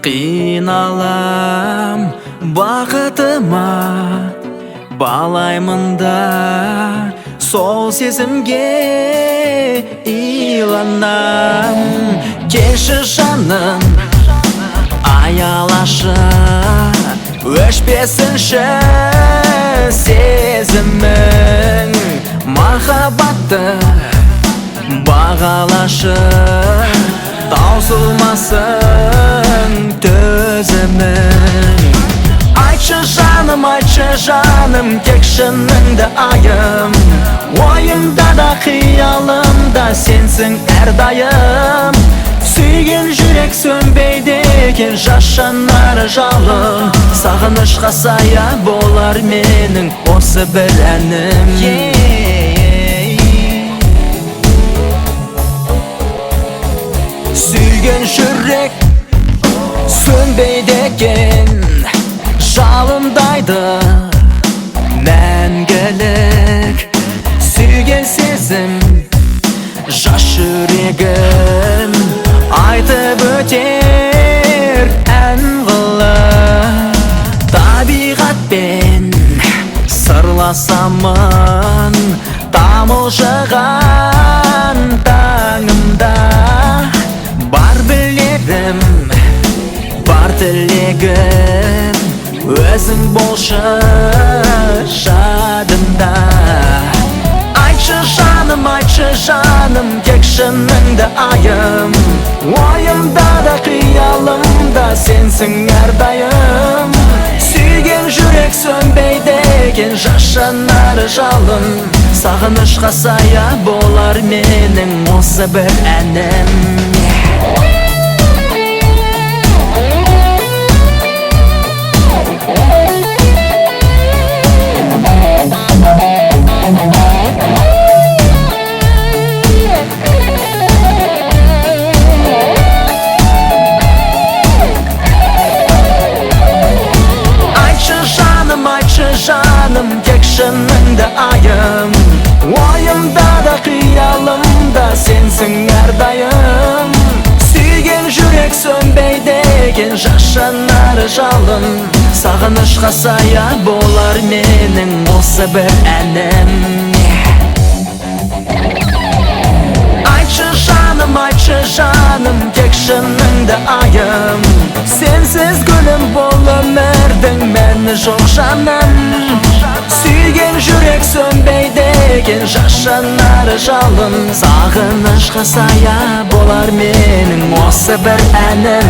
Қиналам бақытыма балаймын да сол сезімге иланам. Келші жаным аялашы, өшпесінші сезімің, махаббатты бағалашы, таусылмасын төзімің. Айтшы жаным, тек шыныңды айым, ойымда да қиялымда сенсің әрдайым. Сүйген жүрек сөнбейді екен, жас жанары жалын. Сағынышқа сая болар менің осы бір әнім. Сүйген жүрек сөнбейді екен, жалындайды мәңгілік. Сүйген сезім жас жүрегім айтып өтер ән қылып. Табиғатпен сырласамын тамылжыған таңымда. Бар білерім, бар тілегім, өзің болшы жадымда. Айтшы жаным, тек шыныңды айым, ойымда да қиялымда сенсің әрдайым. Сүйген жүрек сөнбейді екен, жас жанары жалын. Сағынышқа сая болар менің осы бір әнім. Жаным, тек шыныңды айым, ойымда да қиялымда сенсің әрдайым. Сүйген жүрек сөнбейді екен, жас жанары жалын. Сағынышқа сая болар менің осы бір әнім. Айтшы жаным, тек шыныңды айым, сенсіз гүлім бол өмірдің мәні жоқ жаным. Сүйген жүрек сөнбейді екен, жас жанары жалын. Сағынышқа сая болар менің осы бір әнім.